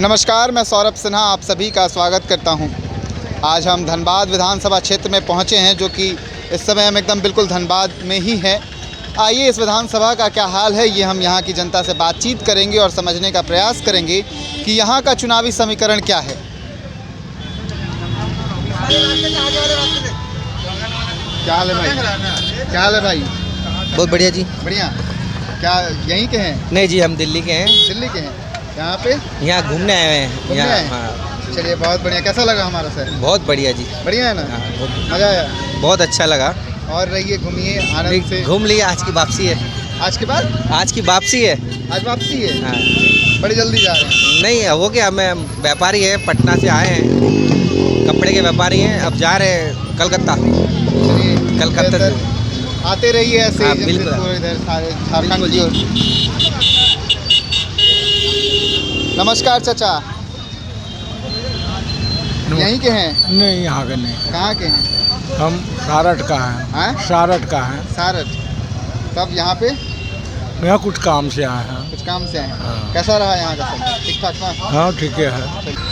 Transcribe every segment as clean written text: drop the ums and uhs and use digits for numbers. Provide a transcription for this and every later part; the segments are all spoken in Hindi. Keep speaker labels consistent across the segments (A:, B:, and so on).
A: नमस्कार, मैं सौरभ सिन्हा आप सभी का स्वागत करता हूं। आज हम धनबाद विधानसभा क्षेत्र में पहुंचे हैं, जो कि इस समय हम एकदम बिल्कुल धनबाद में ही हैं। आइए इस विधानसभा का क्या हाल है, ये हम यहां की जनता से बातचीत करेंगे और समझने का प्रयास करेंगे कि यहां का चुनावी समीकरण क्या है। क्या हाल है भाई? क्या हाल है भाई?
B: बहुत बढ़िया जी।
A: बढ़िया। क्या यहीं के हैं?
B: नहीं जी, हम दिल्ली के हैं।
A: दिल्ली के हैं। यहाँ पे
B: यहाँ घूमने आए हुए हैं।
A: घूमने
B: यहाँ
A: आए?
B: हाँ।
A: चलिए, बहुत बढ़िया। कैसा लगा हमारा शहर?
B: बहुत बढ़िया जी।
A: बढ़िया है ना?
B: हाँ,
A: मज़ा आया?
B: बहुत अच्छा लगा।
A: और रहिए, घूमिए आनंद से।
B: घूम लिए, आज की वापसी है।
A: आज के बाद?
B: आज की वापसी है।
A: आज वापसी है?
B: हाँ।
A: बड़ी जल्दी जा रहे हैं?
B: नहीं हो गया, हमें व्यापारी है, पटना से आए हैं, कपड़े के व्यापारी हैं, अब जा रहे हैं कलकत्ता।
A: चलिए,
B: कलकत्ता
A: बेहतर। आते रहिए ऐसे
B: हाँ,
A: ही
B: बिल्कुल।
A: जमशेदपुर, इधर सारे झारखंड
B: बिल्कुल
A: की ओर। नमस्कार चाचा, यहीं के हैं?
C: नहीं, यहाँ का नहीं।
A: कहाँ के हैं?
C: हम सारठ का हैं।
A: हाँ?
C: सारठ का हैं।
A: सारठ। तब यहाँ पे
C: यहाँ कुछ काम से आए हैं।
A: कुछ काम से आए हैं।
C: हाँ।
A: कैसा रहा यहाँ का सब? ठीक ठाक ना?
C: हाँ, ठीक है।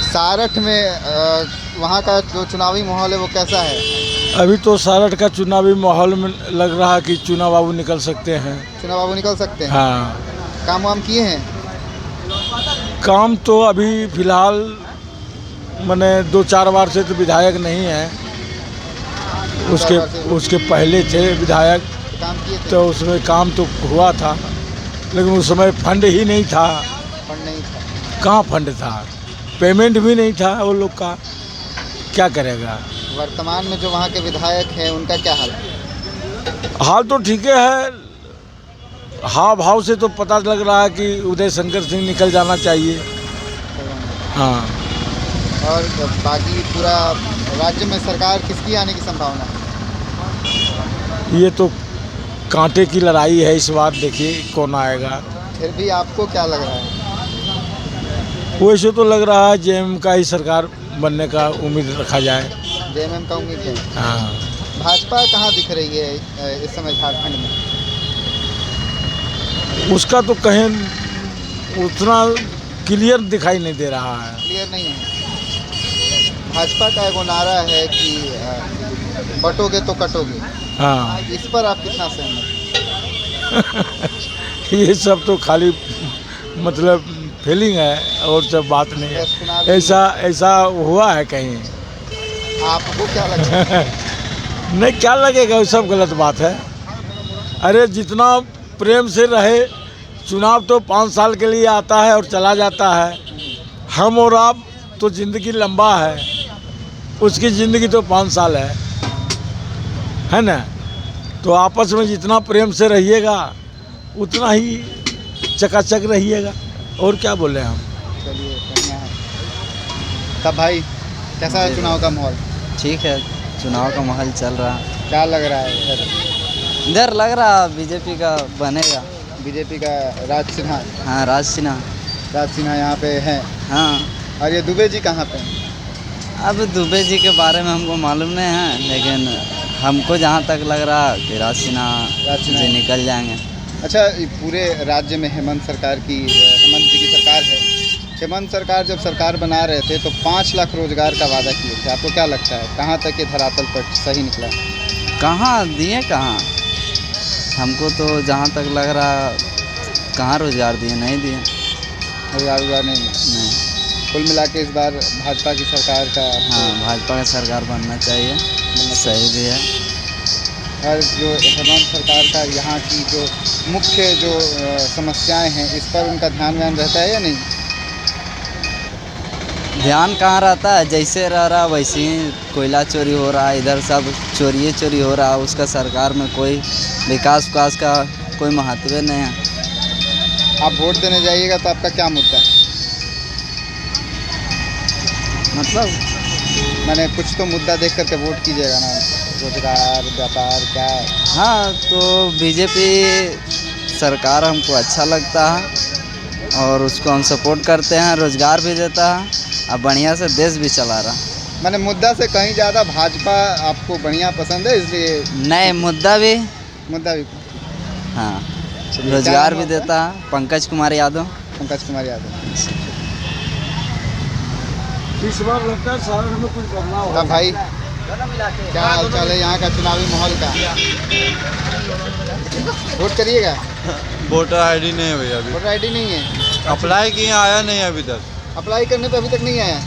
A: सारठ में वहाँ का जो चुनावी माहौल है वो कैसा है?
C: अभी तो सारठ का चुनावी माहौल में लग रहा है कि चुनाव बाबू निकल सकते हैं।
A: चुनाव बाबू निकल सकते हैं?
C: हाँ।
A: काम वाम किए हैं?
C: काम तो अभी फिलहाल मैंने 2-4 बार से तो विधायक नहीं है। उसके पहले थे विधायक,
A: काम किए थे?
C: तो उसमें काम तो हुआ था, लेकिन उस समय फंड ही नहीं था।
A: फंड नहीं था?
C: कहाँ फंड था? पेमेंट भी नहीं था वो लोग का, क्या करेगा।
A: वर्तमान में जो वहाँ के विधायक हैं उनका क्या हाल है?
C: हाल तो ठीक है। हाव भाव से तो पता लग रहा है कि उदय शंकर सिंह निकल जाना चाहिए। हाँ।
A: और बाकी पूरा राज्य में सरकार किसकी आने की संभावना है?
C: ये तो कांटे की लड़ाई है इस बार, देखिए कौन आएगा।
A: फिर भी आपको क्या लग रहा है?
C: वैसे तो लग रहा है जेएमएम का ही सरकार बनने का उम्मीद रखा जाए।
A: जेएमएम का उम्मीद है?
C: हाँ।
A: भाजपा कहाँ दिख रही है इस समय झारखंड में?
C: उसका तो कहीं उतना क्लियर दिखाई नहीं दे रहा है।
A: क्लियर नहीं है। भाजपा का एगो नारा है कि बटोगे तो कटोगे।
C: हाँ।
A: इस पर आप कितना सहमत?
C: ये सब तो खाली मतलब फीलिंग है और सब बात नहीं है। ऐसा हुआ है कहीं?
A: आपको क्या लगता है?
C: नहीं, क्या लगेगा, वो सब गलत बात है। अरे जितना प्रेम से रहे, चुनाव तो 5 साल के लिए आता है और चला जाता है। हम और आप तो ज़िंदगी लंबा है, उसकी ज़िंदगी तो 5 साल है ना। तो आपस में जितना प्रेम से रहिएगा उतना ही चकाचक रहिएगा, और क्या बोले हम।
A: चलिए, बढ़िया है। तब भाई, कैसा है चुनाव का माहौल?
B: ठीक है, चुनाव का माहौल चल रहा।
A: क्या लग रहा है
B: इधर लग रहा बीजेपी का बनेगा।
A: बीजेपी का राज सिन्हा?
B: हाँ, राज सिन्हा।
A: राज सिन्हा यहाँ पे हैं।
B: हाँ।
A: और ये दुबे जी कहाँ पे हैं?
B: अब दुबे जी के बारे में हमको मालूम नहीं है, लेकिन हमको जहाँ तक लग रहा कि राज सिन्हा जी निकल जाएंगे।
A: अच्छा, पूरे राज्य में हेमंत जी की सरकार है। हेमंत सरकार जब सरकार बना रहे थे तो 5 लाख रोजगार का वादा किए थे। आपको क्या लगता है कहाँ तक ये धरातल पर सही निकला?
B: कहाँ दिए, कहाँ? हमको तो जहाँ तक लग रहा कहाँ रोजगार दिए, नहीं दिए।
A: रोजगार नहीं? कुल मिला के इस बार भाजपा की सरकार का?
B: हाँ, भाजपा का सरकार बनना चाहिए, सही भी है।
A: और जो हेमंत सरकार का यहाँ की जो मुख्य समस्याएं हैं, इस पर उनका ध्यान रहता है या नहीं?
B: ध्यान कहाँ रहता है, जैसे रह रहा वैसे ही कोयला चोरी हो रहा है, इधर सब चोरी हो रहा है। उसका सरकार में कोई विकास का कोई महत्व नहीं है।
A: आप वोट देने जाइएगा तो आपका क्या मुद्दा है?
B: मतलब
A: मैंने कुछ तो मुद्दा देख करके वोट कीजिएगा ना। रोजगार, व्यापार, क्या?
B: हाँ, तो बीजेपी सरकार हमको अच्छा लगता है और उसको हम सपोर्ट करते हैं। रोजगार भी देता है और बढ़िया से देश भी चला रहा।
A: मैंने मुद्दा से कहीं ज़्यादा भाजपा आपको बढ़िया पसंद है, इसलिए?
B: नहीं, मुद्दा भी। हाँ, रोजगार भी देता है। पंकज कुमार यादव।
C: इस बार लगता है शहर में कुछ बदलाव
A: तब
C: होगा।
A: भाई क्या हाल चाल है यहाँ का चुनावी माहौल का? वोट करिएगा?
D: वोटर आईडी नहीं है भैया अभी।
A: वोटर आईडी नहीं है?
D: अप्लाई किए आया नहीं अभी तक।
A: अप्लाई करने पे अभी तक नहीं आया?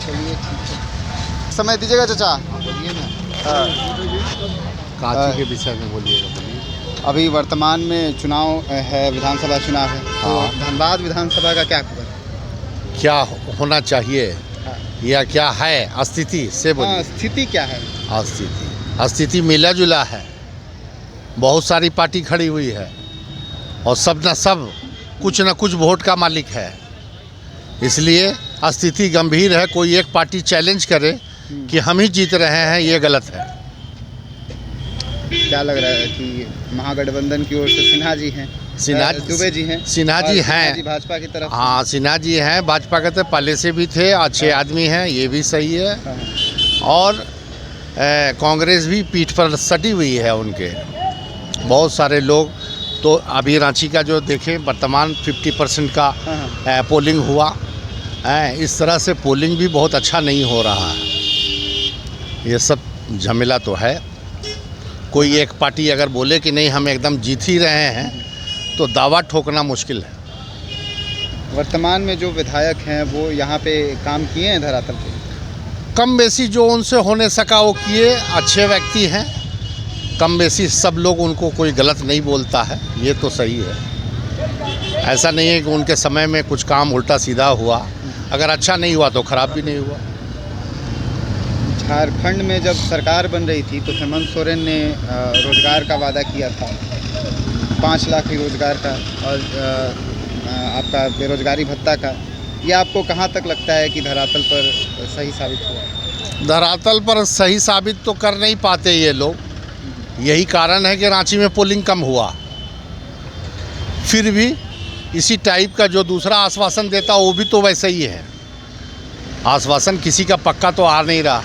A: चलिए ठीक है। समय दीजिएगा चाचा। बोलिए ना।
E: काची के विषय में बोलिएगा, बोलिए।
A: अभी वर्तमान में चुनाव है, विधानसभा चुनाव है, तो
E: हाँ।
A: धनबाद विधानसभा का क्या खबर?
E: क्या होना चाहिए
A: हाँ।
E: या क्या है स्थिति से
A: हाँ,
E: बोलिए।
A: स्थिति क्या है?
E: स्थिति मिला जुला है, बहुत सारी पार्टी खड़ी हुई है और सब कुछ न कुछ वोट का मालिक है, इसलिए स्थिति गंभीर है। कोई एक पार्टी चैलेंज करे कि हम ही जीत रहे हैं, ये गलत है।
A: क्या लग रहा है कि महागठबंधन की ओर से सिन्हा जी हैं, दुबे जी हैं,
E: सिन्हा जी
A: और
E: हैं।
A: जी भाजपा की तरफ से।
E: हाँ, सिन्हा जी हैं, भाजपा के तो पहले से भी थे, अच्छे आदमी हैं, ये भी सही है।
A: हाँ।
E: और कांग्रेस भी पीठ पर सटी हुई है उनके। बहुत सारे लोग तो अभी रांची का जो देखें वर्तमान 50% का
A: हाँ।
E: पोलिंग हुआ है। इस तरह से पोलिंग भी बहुत अच्छा नहीं हो रहा है। ये सब झमेला तो है। कोई एक पार्टी अगर बोले कि नहीं हम एकदम जीत ही रहे हैं तो दावा ठोकना मुश्किल है।
A: वर्तमान में जो विधायक हैं वो यहाँ पे काम किए हैं धरातल पे?
E: कम बेसी जो उनसे होने सका वो किए, अच्छे व्यक्ति हैं। कम बेसी सब लोग उनको कोई गलत नहीं बोलता है, ये तो सही है। ऐसा नहीं है कि उनके समय में कुछ काम उल्टा सीधा हुआ, अगर अच्छा नहीं हुआ तो खराब भी नहीं हुआ।
A: झारखंड में जब सरकार बन रही थी तो हेमंत सोरेन ने रोजगार का वादा किया था, 5 लाख की रोजगार का और आपका बेरोजगारी भत्ता का। ये आपको कहाँ तक लगता है कि धरातल पर सही साबित हुआ?
E: धरातल पर सही साबित तो कर नहीं पाते ये लोग, यही कारण है कि रांची में पोलिंग कम हुआ। फिर भी इसी टाइप का जो दूसरा आश्वासन देता वो भी तो वैसा ही है। आश्वासन किसी का पक्का तो आ नहीं रहा,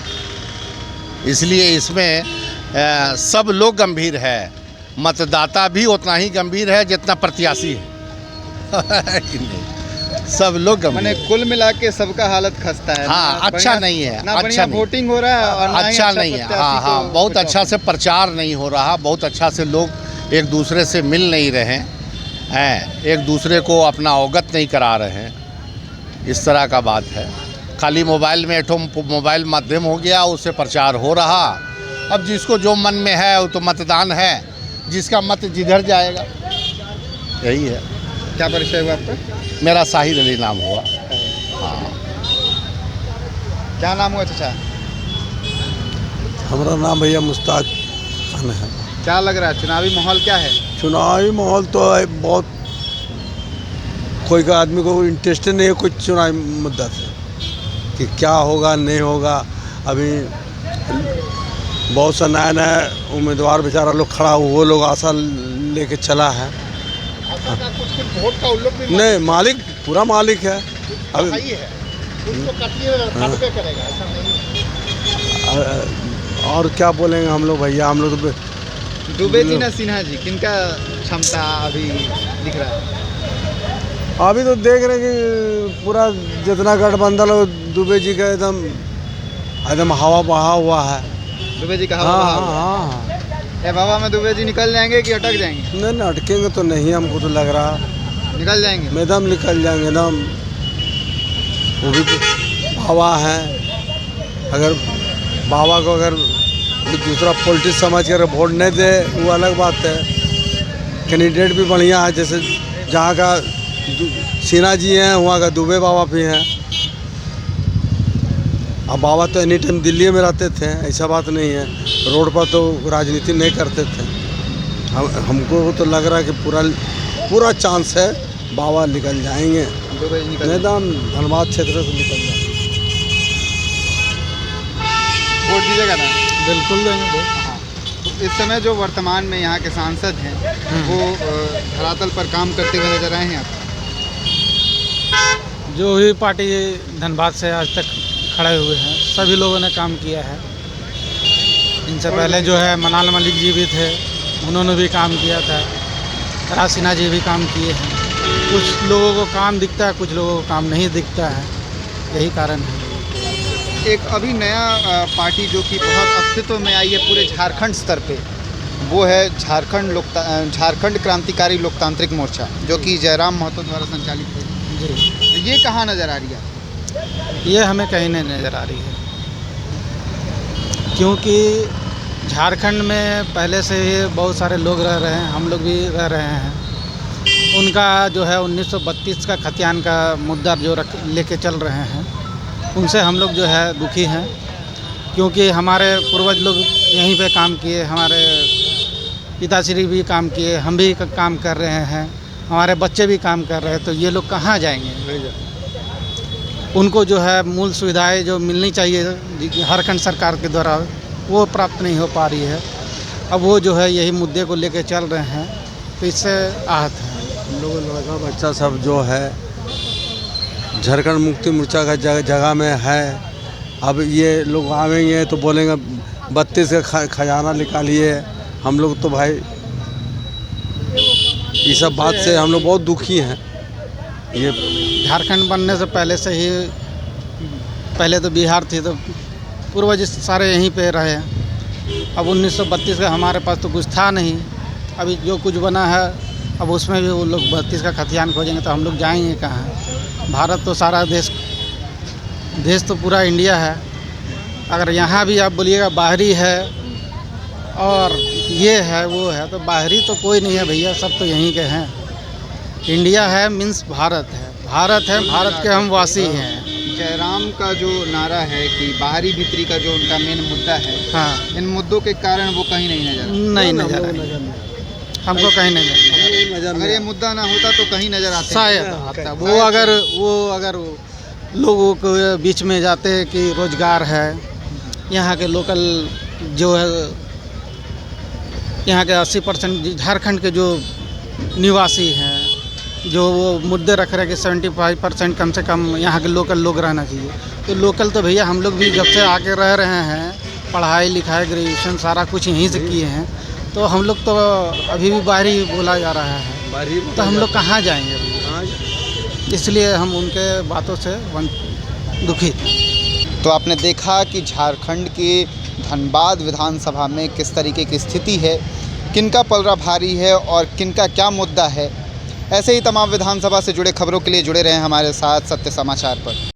E: इसलिए इसमें सब लोग गंभीर है। मतदाता भी उतना ही गंभीर है जितना प्रत्याशी है कि नहीं? सब लोग गंभीर
A: मैंने
E: है।
A: कुल मिला के सबका हालत खस्ता है।
E: हाँ,
A: ना
E: अच्छा
A: बढ़िया-
E: नहीं है,
A: ना
E: अच्छा
A: बढ़िया
E: नहीं।
A: वोटिंग हो रहा है और ना ही
E: अच्छा नहीं है।
A: प्रत्याशी
E: हाँ
A: को
E: हाँ, बहुत
A: कुछ
E: अच्छा से प्रचार नहीं हो रहा, बहुत अच्छा से लोग एक दूसरे से मिल नहीं रहे हैं, एक दूसरे को अपना अवगत नहीं करा रहे हैं। इस तरह का बात है। खाली मोबाइल में मोबाइल माध्यम हो गया, उससे प्रचार हो रहा। अब जिसको जो मन में है वो तो मतदान है, जिसका मत जिधर जाएगा, यही है।
A: क्या परिचय हुआ आपका?
E: मेरा साहिर अली नाम हुआ। हाँ।
A: क्या नाम हुआ चाचा?
C: हमारा नाम भैया मुश्ताक खान है।
A: क्या लग रहा है चुनावी माहौल क्या है?
C: चुनावी माहौल तो है बहुत, कोई का आदमी को इंटरेस्ट नहीं है कुछ चुनावी मुद्दा से कि क्या होगा नहीं होगा। अभी बहुत सा नया नया उम्मीदवार बेचारा लोग खड़ा हुआ, वो लोग आशा लेके चला है।
A: कुछ वोट का उल्लेख भी
C: नहीं, मालिक पूरा मालिक है। अभी
A: सही है, उसको काटिए करेगा, ऐसा नहीं।
C: और क्या बोलेंगे हम लोग भैया, हम लोग तो
A: दुबे जी ना सिन्हा जी, किनका क्षमता अभी दिख रहा है?
C: अभी तो देख रहे हैं कि पूरा जितना गठबंधन हो दुबे जी का एकदम एकदम हवा बहा हुआ है।
A: दुबे जी का
C: हाँ
A: हवा
C: हाँ
A: बहा हुआ है।
C: हाँ।
A: ए बाबा में दुबे जी निकल जाएंगे कि अटक जाएंगे?
C: नहीं नहीं, अटकेंगे तो नहीं, हमको तो लग रहा
A: निकल जाएंगे।
C: एकदम निकल जाएंगे एकदम। वो भी तो हवा है, अगर बाबा को अगर दूसरा पॉलिटिक्स समझ कर वोट नहीं दे वो अलग बात है। कैंडिडेट भी बढ़िया है, जैसे जहाँ का सिन्हा जी हैं वहाँ का दुबे बाबा भी हैं। अब बाबा तो एनी टाइम दिल्ली में रहते थे, ऐसा बात नहीं है। रोड पर तो राजनीति नहीं करते थे। हमको तो लग रहा है कि पूरा चांस है बाबा निकल जाएंगे,
A: दुबे जी निकल
C: एकदम धनबाद क्षेत्र से निकल जाएंगे।
A: वोट दीजिएगा ना?
C: बिल्कुल देंगे वोट।
A: तो इस समय जो वर्तमान में यहाँ के सांसद हैं वो धरातल पर काम करते हुए नजर आए हैं आपको?
F: जो भी पार्टी धनबाद से आज तक खड़े हुए हैं सभी लोगों ने काम किया है। इनसे पहले जो है मनाल मलिक जी भी थे, उन्होंने भी काम किया था। राज सिन्हा जी भी काम किए हैं। कुछ लोगों को काम दिखता है, कुछ लोगों को काम नहीं दिखता है। यही कारण है।
A: एक अभी नया पार्टी जो कि बहुत अस्तित्व में आई है पूरे झारखंड स्तर पे, वो है झारखंड क्रांतिकारी लोकतांत्रिक मोर्चा, जो कि जयराम महतो द्वारा संचालित है।
F: जी,
A: ये कहाँ नज़र आ रही है?
F: ये हमें कहीं नहीं नज़र आ रही है, क्योंकि झारखंड में पहले से ही बहुत सारे लोग रह रहे हैं, हम लोग भी रह रहे हैं। उनका जो है 1932 का खतियान का मुद्दा जो लेके चल रहे हैं, उनसे हम लोग जो है दुखी हैं, क्योंकि हमारे पूर्वज लोग यहीं पे काम किए, हमारे पिताश्री भी काम किए, हम भी काम कर रहे हैं, हमारे बच्चे भी काम कर रहे हैं, तो ये लोग कहाँ जाएंगे? उनको जो है मूल सुविधाएं जो मिलनी चाहिए झारखंड सरकार के द्वारा, वो प्राप्त नहीं हो पा रही है। अब वो जो है यही मुद्दे को लेके चल रहे हैं, तो इससे आहत है।
C: हम लोग लड़का बच्चा सब जो है झारखंड मुक्ति मोर्चा का जगह में है। अब ये लोग आवेंगे तो बोलेंगे 32 का खजाना निकालिए। हम लोग तो भाई ये सब बात से हम लोग बहुत दुखी हैं। ये
F: झारखंड बनने से पहले से ही, पहले तो बिहार थी, तो पूर्वज सारे यहीं पे रहे। अब 1932 का हमारे पास तो कुछ था नहीं, अभी जो कुछ बना है अब उसमें भी वो लोग 32 का खतियान खोजेंगे, तो हम लोग जाएंगे कहाँ? भारत तो सारा देश तो पूरा इंडिया है। अगर यहाँ भी आप बोलिएगा बाहरी है और ये है वो है, तो बाहरी तो कोई नहीं है भैया, सब तो यहीं के हैं। इंडिया है मीन्स भारत है, भारत है, भारत के हम वासी हैं।
A: जयराम का जो नारा है कि बाहरी भीतरी का जो उनका मेन मुद्दा है,
F: हाँ,
A: इन मुद्दों के कारण वो कहीं नहीं नजर
F: हमको कहीं नहीं नजर।
A: अगर ये मुद्दा ना होता तो कहीं नजर आता
F: शायद आता। वो अगर लोगों के बीच में जाते कि रोजगार है, यहाँ के लोकल जो है, यहाँ के 80% झारखंड के जो निवासी हैं, जो वो मुद्दे रख रहे हैं कि 75% कम से कम यहाँ के लोकल लोग रहना चाहिए। तो लोकल तो भैया हम लोग भी जब से आके रह रहे हैं, पढ़ाई लिखाई ग्रेजुएशन सारा कुछ यहीं से किए हैं, तो हम लोग तो अभी भी बाहरी बोला जा रहा है, तो हम लोग कहाँ जाएंगे भैया? इसलिए हम उनके बातों से दुखी थे।
A: तो आपने देखा कि झारखंड के धनबाद विधानसभा में किस तरीके की स्थिति है, किनका पलड़ा भारी है और किनका क्या मुद्दा है। ऐसे ही तमाम विधानसभा से जुड़े खबरों के लिए जुड़े रहें हमारे साथ सत्य समाचार पर।